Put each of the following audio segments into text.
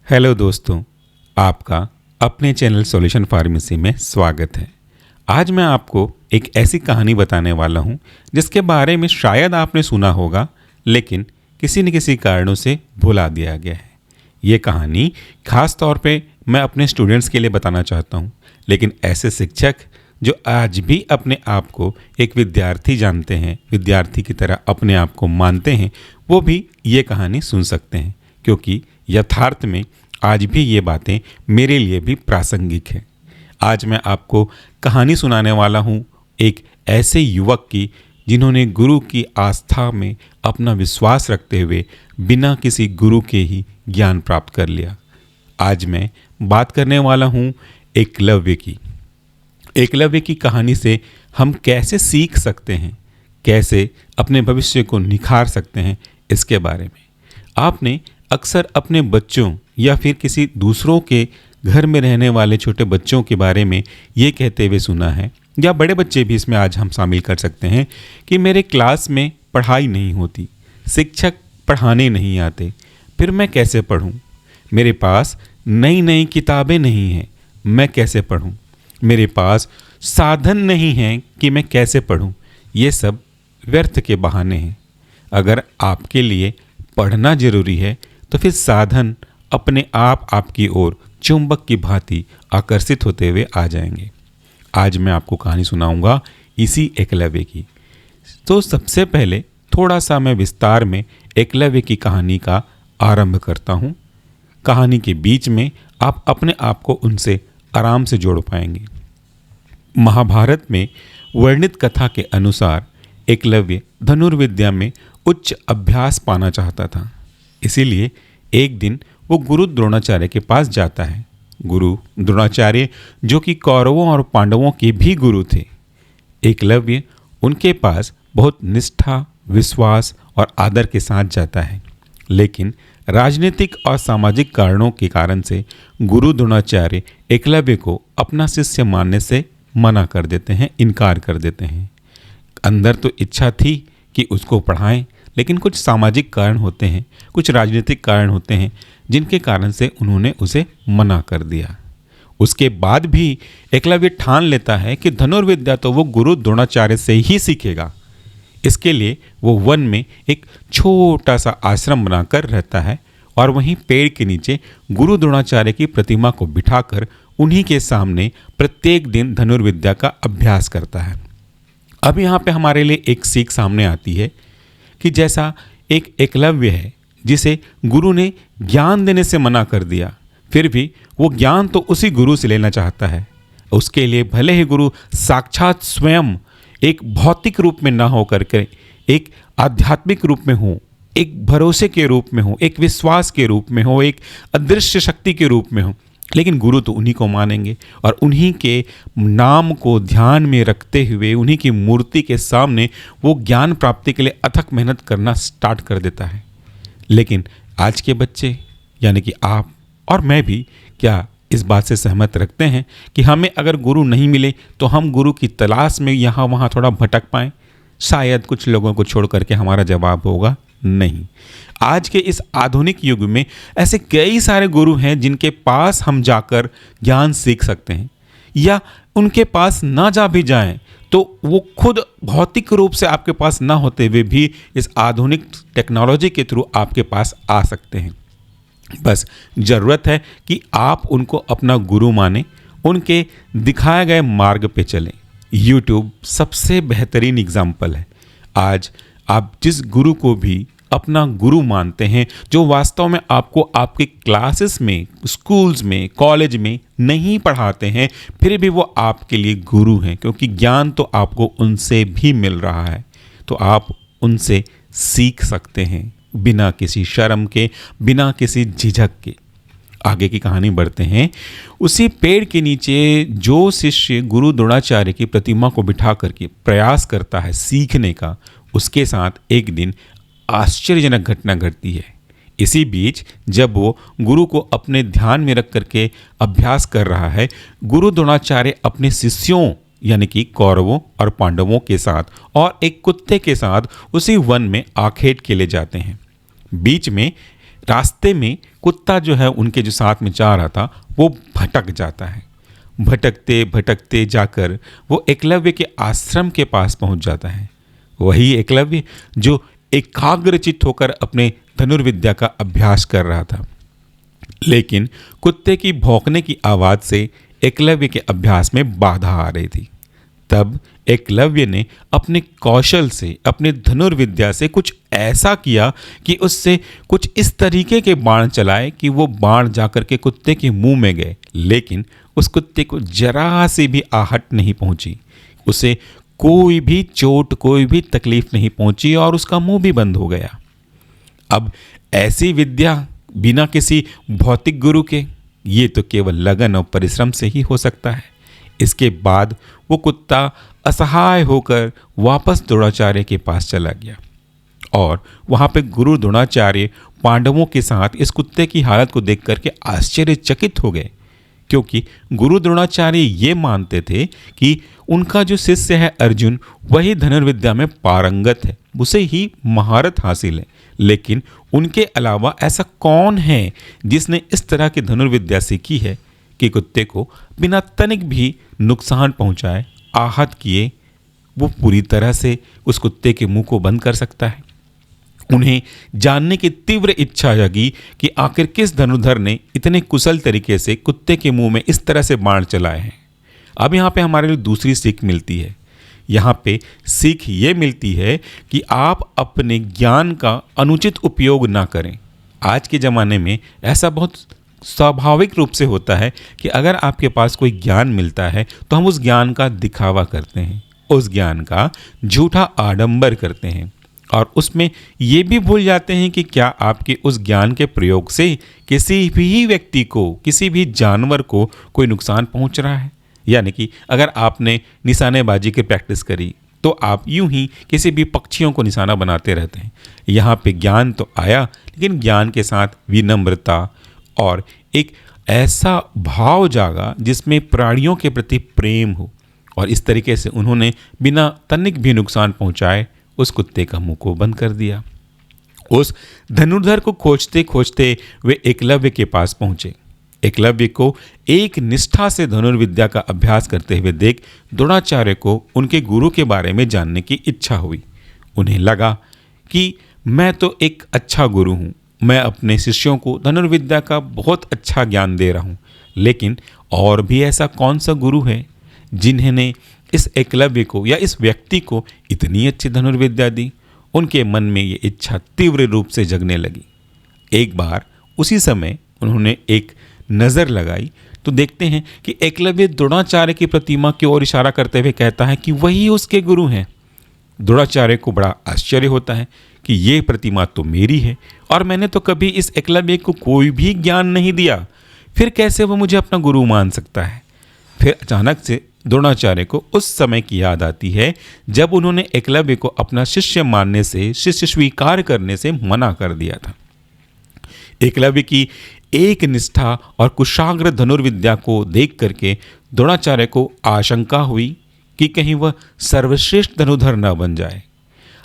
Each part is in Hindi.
हेलो दोस्तों, आपका अपने चैनल सॉल्यूशन फार्मेसी में स्वागत है। आज मैं आपको एक ऐसी कहानी बताने वाला हूं जिसके बारे में शायद आपने सुना होगा, लेकिन किसी न किसी कारणों से भुला दिया गया है। ये कहानी खास तौर पे मैं अपने स्टूडेंट्स के लिए बताना चाहता हूं, लेकिन ऐसे शिक्षक जो आज भी अपने आप को एक विद्यार्थी जानते हैं, विद्यार्थी की तरह अपने आप को मानते हैं, वो भी ये कहानी सुन सकते हैं, क्योंकि यथार्थ में आज भी ये बातें मेरे लिए भी प्रासंगिक हैं। आज मैं आपको कहानी सुनाने वाला हूँ एक ऐसे युवक की जिन्होंने गुरु की आस्था में अपना विश्वास रखते हुए बिना किसी गुरु के ही ज्ञान प्राप्त कर लिया। आज मैं बात करने वाला हूँ एकलव्य की। एकलव्य की कहानी से हम कैसे सीख सकते हैं, कैसे अपने भविष्य को निखार सकते हैं, इसके बारे में आपने अक्सर अपने बच्चों या फिर किसी दूसरों के घर में रहने वाले छोटे बच्चों के बारे में ये कहते हुए सुना है, या बड़े बच्चे भी इसमें आज हम शामिल कर सकते हैं कि मेरे क्लास में पढ़ाई नहीं होती, शिक्षक पढ़ाने नहीं आते, फिर मैं कैसे पढूं? मेरे पास नई नई किताबें नहीं हैं, मैं कैसे पढूं? मेरे पास साधन नहीं हैं कि मैं कैसे पढूं? ये सब व्यर्थ के बहाने हैं। अगर आपके लिए पढ़ना जरूरी है तो फिर साधन अपने आप आपकी ओर चुंबक की भांति आकर्षित होते हुए आ जाएंगे। आज मैं आपको कहानी सुनाऊंगा इसी एकलव्य की। तो सबसे पहले थोड़ा सा मैं विस्तार में एकलव्य की कहानी का आरंभ करता हूँ। कहानी के बीच में आप अपने आप को उनसे आराम से जोड़ पाएंगे। महाभारत में वर्णित कथा के अनुसार एकलव्य धनुर्विद्या में उच्च अभ्यास पाना चाहता था। इसीलिए एक दिन वो गुरु द्रोणाचार्य के पास जाता है। गुरु द्रोणाचार्य जो कि कौरवों और पांडवों के भी गुरु थे। एकलव्य उनके पास बहुत निष्ठा, विश्वास और आदर के साथ जाता है, लेकिन राजनीतिक और सामाजिक कारणों के कारण से गुरु द्रोणाचार्य एकलव्य को अपना शिष्य मानने से मना कर देते हैं, इनकार कर देते हैं। अंदर तो इच्छा थी कि उसको पढ़ाएं, लेकिन कुछ सामाजिक कारण होते हैं, कुछ राजनीतिक कारण होते हैं, जिनके कारण से उन्होंने उसे मना कर दिया। उसके बाद भी एकलव्य ठान लेता है कि धनुर्विद्या तो वो गुरु द्रोणाचार्य से ही सीखेगा। इसके लिए वो वन में एक छोटा सा आश्रम बनाकर रहता है और वहीं पेड़ के नीचे गुरु द्रोणाचार्य की प्रतिमा को बिठाकर उन्हीं के सामने प्रत्येक दिन धनुर्विद्या का अभ्यास करता है। अब यहाँ पे हमारे लिए एक सीख सामने आती है कि जैसा एक एकलव्य है जिसे गुरु ने ज्ञान देने से मना कर दिया, फिर भी वो ज्ञान तो उसी गुरु से लेना चाहता है। उसके लिए भले ही गुरु साक्षात स्वयं एक भौतिक रूप में ना हो करके एक आध्यात्मिक रूप में हो, एक भरोसे के रूप में हो, एक विश्वास के रूप में हो, एक अदृश्य शक्ति के रूप में हो, लेकिन गुरु तो उन्हीं को मानेंगे और उन्हीं के नाम को ध्यान में रखते हुए उन्हीं की मूर्ति के सामने वो ज्ञान प्राप्ति के लिए अथक मेहनत करना स्टार्ट कर देता है। लेकिन आज के बच्चे यानी कि आप और मैं भी क्या इस बात से सहमत रखते हैं कि हमें अगर गुरु नहीं मिले तो हम गुरु की तलाश में यहाँ वहाँ थोड़ा भटक पाएँ? शायद कुछ लोगों को छोड़ करके हमारा जवाब होगा नहीं। आज के इस आधुनिक युग में ऐसे कई सारे गुरु हैं जिनके पास हम जाकर ज्ञान सीख सकते हैं, या उनके पास ना जा भी जाएं तो वो खुद भौतिक रूप से आपके पास ना होते हुए भी इस आधुनिक टेक्नोलॉजी के थ्रू आपके पास आ सकते हैं। बस ज़रूरत है कि आप उनको अपना गुरु माने, उनके दिखाए गए मार्ग पे चलें। यूट्यूब सबसे बेहतरीन एग्जाम्पल है। आज आप जिस गुरु को भी अपना गुरु मानते हैं, जो वास्तव में आपको आपके क्लासेस में, स्कूल्स में, कॉलेज में नहीं पढ़ाते हैं, फिर भी वो आपके लिए गुरु हैं, क्योंकि ज्ञान तो आपको उनसे भी मिल रहा है। तो आप उनसे सीख सकते हैं बिना किसी शर्म के, बिना किसी झिझक के। आगे की कहानी बढ़ते हैं। उसी पेड़ के नीचे जो शिष्य गुरु द्रोणाचार्य की प्रतिमा को बिठा करके प्रयास करता है सीखने का, उसके साथ एक दिन आश्चर्यजनक घटना घटती है। इसी बीच जब वो गुरु को अपने ध्यान में रख करके अभ्यास कर रहा है, गुरु द्रोणाचार्य अपने शिष्यों यानी कि कौरवों और पांडवों के साथ और एक कुत्ते के साथ उसी वन में आखेट के लिए जाते हैं। बीच में रास्ते में कुत्ता जो है उनके जो साथ में जा रहा था वो भटक जाता है। भटकते भटकते जाकर वो एकलव्य के आश्रम के पास पहुंच जाता है। वही एकलव्य जो एकाग्रचित्त होकर अपने धनुर्विद्या का अभ्यास कर रहा था, लेकिन कुत्ते की भौंकने की आवाज़ से एकलव्य के अभ्यास में बाधा आ रही थी। तब एकलव्य ने अपने कौशल से, अपने धनुर्विद्या से कुछ ऐसा किया कि उससे कुछ इस तरीके के बाण चलाए कि वो बाण जाकर के कुत्ते के मुंह में गए, लेकिन उस कुत्ते को जरा सी भी आहट नहीं पहुंची। उसे कोई भी चोट, कोई भी तकलीफ नहीं पहुंची और उसका मुंह भी बंद हो गया। अब ऐसी विद्या बिना किसी भौतिक गुरु के, ये तो केवल लगन और परिश्रम से ही हो सकता है। इसके बाद वो कुत्ता असहाय होकर वापस द्रोणाचार्य के पास चला गया और वहाँ पे गुरु द्रोणाचार्य पांडवों के साथ इस कुत्ते की हालत को देख करके आश्चर्यचकित हो गए, क्योंकि गुरु द्रोणाचार्य ये मानते थे कि उनका जो शिष्य है अर्जुन वही धनुर्विद्या में पारंगत है, उसे ही महारत हासिल है। लेकिन उनके अलावा ऐसा कौन है जिसने इस तरह की धनुर्विद्या सीखी है कि कुत्ते को बिना तनिक भी नुकसान पहुंचाए, आहत किए, वो पूरी तरह से उस कुत्ते के मुंह को बंद कर सकता है। उन्हें जानने की तीव्र इच्छा जगी कि आखिर किस धनुर्धर ने इतने कुशल तरीके से कुत्ते के मुंह में इस तरह से बाण चलाए हैं। अब यहाँ पे हमारे लिए दूसरी सीख मिलती है। यहाँ पे सीख ये मिलती है कि आप अपने ज्ञान का अनुचित उपयोग ना करें। आज के ज़माने में ऐसा बहुत स्वाभाविक रूप से होता है कि अगर आपके पास कोई ज्ञान मिलता है तो हम उस ज्ञान का दिखावा करते हैं, उस ज्ञान का झूठा आडंबर करते हैं और उसमें ये भी भूल जाते हैं कि क्या आपके उस ज्ञान के प्रयोग से किसी भी व्यक्ति को, किसी भी जानवर को कोई नुकसान पहुंच रहा है। यानी कि अगर आपने निशानेबाजी की प्रैक्टिस करी तो आप यूं ही किसी भी पक्षियों को निशाना बनाते रहते हैं। यहाँ पे ज्ञान तो आया, लेकिन ज्ञान के साथ विनम्रता और एक ऐसा भाव जागा जिसमें प्राणियों के प्रति प्रेम हो, और इस तरीके से उन्होंने बिना तनिक भी नुकसान पहुंचाए उस कुत्ते का मुंह को बंद कर दिया। उस धनुर्धर को खोजते खोजते वे एकलव्य के पास पहुंचे। एकलव्य को एक निष्ठा से धनुर्विद्या का अभ्यास करते हुए देख द्रोणाचार्य को उनके गुरु के बारे में जानने की इच्छा हुई। उन्हें लगा कि मैं तो एक अच्छा गुरु हूँ, मैं अपने शिष्यों को धनुर्विद्या का बहुत अच्छा ज्ञान दे रहा हूँ, लेकिन और भी ऐसा कौन सा गुरु है जिन्होंने इस एकलव्य को या इस व्यक्ति को इतनी अच्छी धनुर्विद्या दी। उनके मन में ये इच्छा तीव्र रूप से जगने लगी। एक बार उसी समय उन्होंने एक नज़र लगाई तो देखते हैं कि एकलव्य द्रोणाचार्य की प्रतिमा की ओर इशारा करते हुए कहता है कि वही उसके गुरु हैं। द्रोणाचार्य को बड़ा आश्चर्य होता है कि ये प्रतिमा तो मेरी है और मैंने तो कभी इस एकलव्य को कोई भी ज्ञान नहीं दिया, फिर कैसे वो मुझे अपना गुरु मान सकता है। फिर अचानक से द्रोणाचार्य को उस समय की याद आती है जब उन्होंने एकलव्य को अपना शिष्य मानने से, शिष्य स्वीकार करने से मना कर दिया था। एकलव्य की एक निष्ठा और कुशाग्र धनुर्विद्या को देख करके द्रोणाचार्य को आशंका हुई कि कहीं वह सर्वश्रेष्ठ धनुर्धर न बन जाए।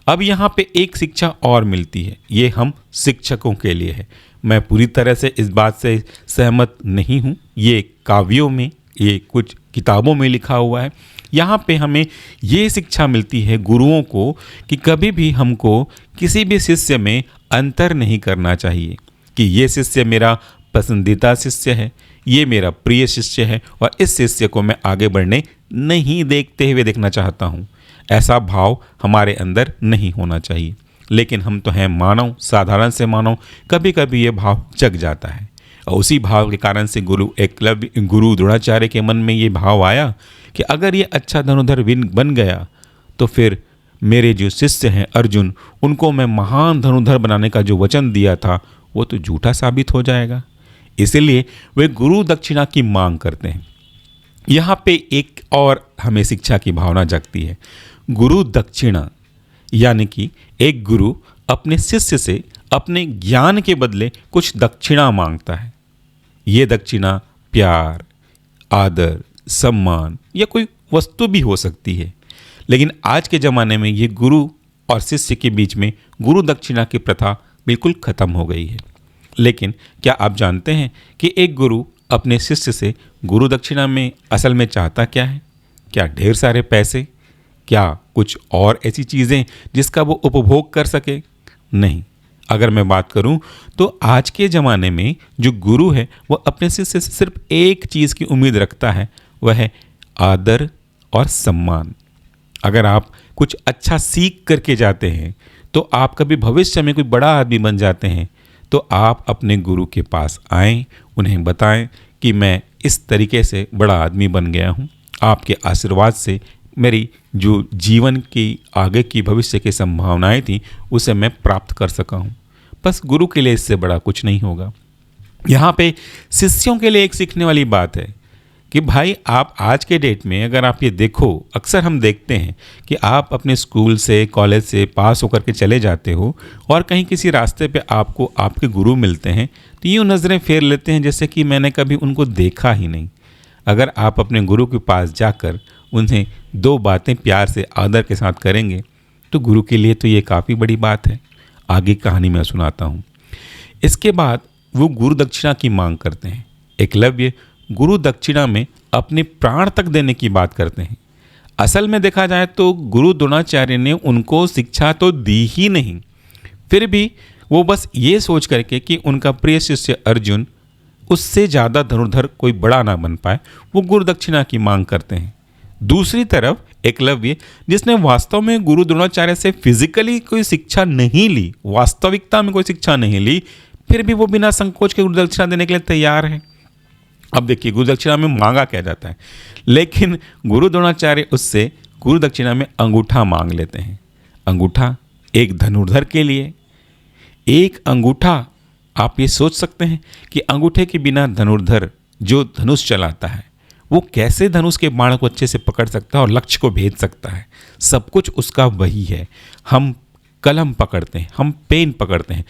अब यहाँ पे एक शिक्षा और मिलती है, ये हम शिक्षकों के लिए है। मैं पूरी तरह से इस बात से सहमत नहीं हूँ, ये काव्यों में, ये कुछ किताबों में लिखा हुआ है। यहाँ पे हमें ये शिक्षा मिलती है गुरुओं को कि कभी भी हमको किसी भी शिष्य में अंतर नहीं करना चाहिए कि ये शिष्य मेरा पसंदीदा शिष्य है, ये मेरा प्रिय शिष्य है और इस शिष्य को मैं आगे बढ़ने नहीं देखना चाहता हूँ। ऐसा भाव हमारे अंदर नहीं होना चाहिए। लेकिन हम तो हैं मानव, साधारण से मानव, कभी कभी ये भाव जग जाता है और उसी भाव के कारण से गुरु द्रोणाचार्य के मन में ये भाव आया कि अगर ये अच्छा धनुर्धर बन गया तो फिर मेरे जो शिष्य हैं अर्जुन, उनको मैं महान धनुर्धर बनाने का जो वचन दिया था वो तो झूठा साबित हो जाएगा। इसलिए वे गुरु दक्षिणा की मांग करते हैं। यहाँ पे एक और हमें शिक्षा की भावना जगती है। गुरु दक्षिणा यानी कि एक गुरु अपने शिष्य से अपने ज्ञान के बदले कुछ दक्षिणा मांगता है। ये दक्षिणा प्यार, आदर, सम्मान या कोई वस्तु भी हो सकती है। लेकिन आज के ज़माने में ये गुरु और शिष्य के बीच में गुरु दक्षिणा की प्रथा बिल्कुल ख़त्म हो गई है। लेकिन क्या आप जानते हैं कि एक गुरु अपने शिष्य से गुरु दक्षिणा में असल में चाहता क्या है? क्या ढेर सारे पैसे? क्या कुछ और ऐसी चीज़ें जिसका वो उपभोग कर सके? नहीं। अगर मैं बात करूं तो आज के ज़माने में जो गुरु है वह अपने शिष्य से सिर्फ एक चीज़ की उम्मीद रखता है, वह है आदर और सम्मान। अगर आप कुछ अच्छा सीख करके जाते हैं तो आप कभी भविष्य में कोई बड़ा आदमी बन जाते हैं तो आप अपने गुरु के पास आएं, उन्हें बताएं कि मैं इस तरीके से बड़ा आदमी बन गया हूं, आपके आशीर्वाद से मेरी जो जीवन की आगे की भविष्य की संभावनाएं थी उसे मैं प्राप्त कर सका हूं। बस गुरु के लिए इससे बड़ा कुछ नहीं होगा। यहाँ पे शिष्यों के लिए एक सीखने वाली बात है कि भाई आप आज के डेट में अगर आप ये देखो, अक्सर हम देखते हैं कि आप अपने स्कूल से कॉलेज से पास होकर के चले जाते हो और कहीं किसी रास्ते पे आपको आपके गुरु मिलते हैं तो यूँ नज़रें फेर लेते हैं जैसे कि मैंने कभी उनको देखा ही नहीं। अगर आप अपने गुरु के पास जाकर उन्हें दो बातें प्यार से आदर के साथ करेंगे तो गुरु के लिए तो ये काफ़ी बड़ी बात है। आगे कहानी मैं सुनाता हूँ। इसके बाद वो गुरु दक्षिणा की मांग करते हैं। एकलव्य गुरु दक्षिणा में अपने प्राण तक देने की बात करते हैं। असल में देखा जाए तो गुरु द्रोणाचार्य ने उनको शिक्षा तो दी ही नहीं, फिर भी वो बस ये सोच करके कि उनका प्रिय शिष्य अर्जुन उससे ज़्यादा धनुर्धर कोई बड़ा ना बन पाए, वो गुरु दक्षिणा की मांग करते हैं। दूसरी तरफ एकलव्य जिसने वास्तव में गुरु द्रोणाचार्य से फिजिकली कोई शिक्षा नहीं ली, वास्तविकता में कोई शिक्षा नहीं ली, फिर भी वो बिना संकोच के गुरु दक्षिणा देने के लिए तैयार है। अब देखिए गुरु दक्षिणा में मांगा क्या जाता है, लेकिन गुरु द्रोणाचार्य उससे गुरु दक्षिणा में अंगूठा मांग लेते हैं। अंगूठा एक धनुर्धर के लिए, एक अंगूठा। आप ये सोच सकते हैं कि अंगूठे के बिना धनुर्धर जो धनुष चलाता है वो कैसे धनुष के बाण को अच्छे से पकड़ सकता है और लक्ष्य को भेद सकता है। सब कुछ उसका वही है। हम कलम पकड़ते हैं, हम पेन पकड़ते हैं,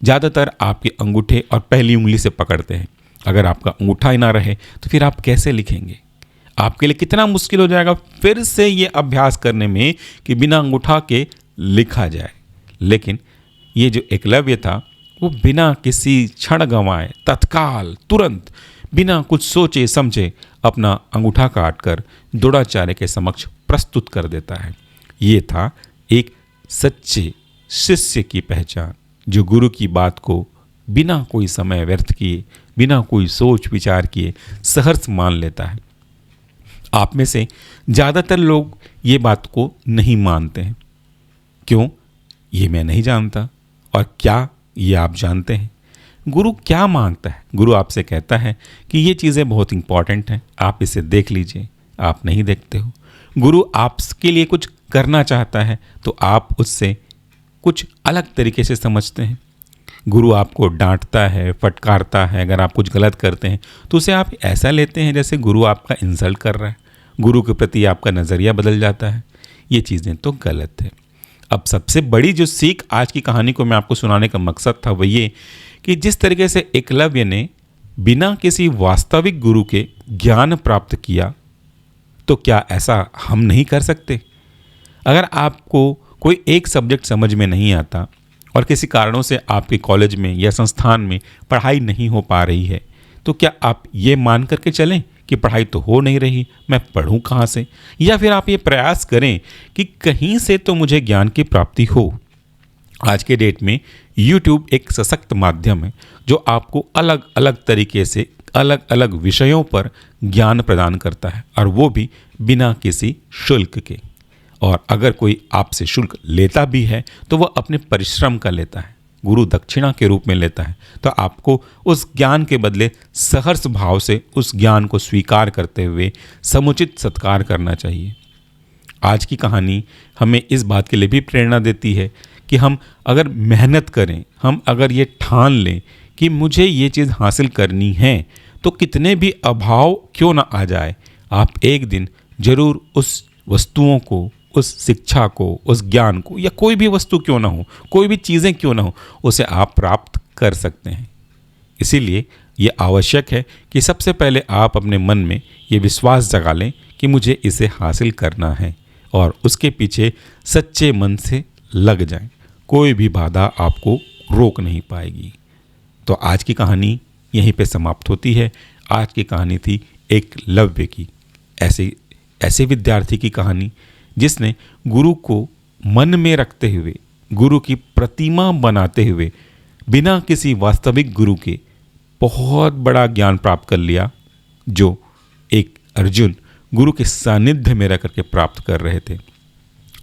ज़्यादातर आपके अंगूठे और पहली उंगली से पकड़ते हैं। अगर आपका अंगूठा ही ना रहे तो फिर आप कैसे लिखेंगे? आपके लिए कितना मुश्किल हो जाएगा फिर से ये अभ्यास करने में कि बिना अंगूठा के लिखा जाए। लेकिन ये जो एकलव्य था वो बिना किसी क्षण गंवाए तत्काल तुरंत बिना कुछ सोचे समझे अपना अंगूठा काट कर द्रोणाचार्य के समक्ष प्रस्तुत कर देता है। ये था एक सच्चे शिष्य की पहचान, जो गुरु की बात को बिना कोई समय व्यर्थ किए, बिना कोई सोच विचार किए सहर्ष मान लेता है। आप में से ज़्यादातर लोग ये बात को नहीं मानते हैं। क्यों? ये मैं नहीं जानता। और क्या ये आप जानते हैं? गुरु क्या मांगता है? गुरु आपसे कहता है कि ये चीज़ें बहुत इंपॉर्टेंट हैं, आप इसे देख लीजिए। आप नहीं देखते हो। गुरु आपके लिए कुछ करना चाहता है तो आप उससे कुछ अलग तरीके से समझते हैं। गुरु आपको डांटता है, फटकारता है, अगर आप कुछ गलत करते हैं तो उसे आप ऐसा लेते हैं जैसे गुरु आपका इंसल्ट कर रहा है। गुरु के प्रति आपका नज़रिया बदल जाता है। ये चीज़ें तो गलत है। अब सबसे बड़ी जो सीख आज की कहानी को मैं आपको सुनाने का मकसद था वो ये कि जिस तरीके से एकलव्य ने बिना किसी वास्तविक गुरु के ज्ञान प्राप्त किया, तो क्या ऐसा हम नहीं कर सकते? अगर आपको कोई एक सब्जेक्ट समझ में नहीं आता और किसी कारणों से आपके कॉलेज में या संस्थान में पढ़ाई नहीं हो पा रही है, तो क्या आप ये मान करके चलें कि पढ़ाई तो हो नहीं रही, मैं पढ़ूं कहाँ से? या फिर आप ये प्रयास करें कि कहीं से तो मुझे ज्ञान की प्राप्ति हो। आज के डेट में YouTube एक सशक्त माध्यम है जो आपको अलग अलग तरीके से अलग अलग विषयों पर ज्ञान प्रदान करता है, और वो भी बिना किसी शुल्क के। और अगर कोई आपसे शुल्क लेता भी है तो वह अपने परिश्रम का लेता है, गुरु दक्षिणा के रूप में लेता है। तो आपको उस ज्ञान के बदले सहर्ष भाव से उस ज्ञान को स्वीकार करते हुए समुचित सत्कार करना चाहिए। आज की कहानी हमें इस बात के लिए भी प्रेरणा देती है कि हम अगर मेहनत करें, हम अगर ये ठान लें कि मुझे ये चीज़ हासिल करनी है, तो कितने भी अभाव क्यों ना आ जाए, आप एक दिन जरूर उस वस्तुओं को, उस शिक्षा को, उस ज्ञान को, या कोई भी वस्तु क्यों ना हो, कोई भी चीज़ें क्यों ना हो, उसे आप प्राप्त कर सकते हैं। इसीलिए ये आवश्यक है कि सबसे पहले आप अपने मन में ये विश्वास जगा लें कि मुझे इसे हासिल करना है, और उसके पीछे सच्चे मन से लग जाएं। कोई भी बाधा आपको रोक नहीं पाएगी। तो आज की कहानी यहीं पे समाप्त होती है। आज की कहानी थी एकलव्य की, ऐसे विद्यार्थी की कहानी जिसने गुरु को मन में रखते हुए, गुरु की प्रतिमा बनाते हुए, बिना किसी वास्तविक गुरु के बहुत बड़ा ज्ञान प्राप्त कर लिया, जो एक अर्जुन गुरु के सानिध्य में रह करके प्राप्त कर रहे थे।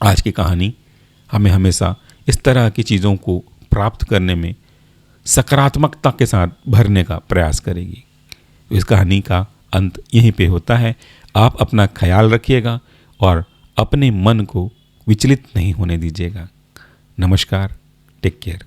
आज की कहानी हमें हमेशा इस तरह की चीज़ों को प्राप्त करने में सकारात्मकता के साथ भरने का प्रयास करेगी। इस कहानी का अंत यहीं पे होता है। आप अपना ख्याल रखिएगा और अपने मन को विचलित नहीं होने दीजिएगा। नमस्कार, टेक केयर।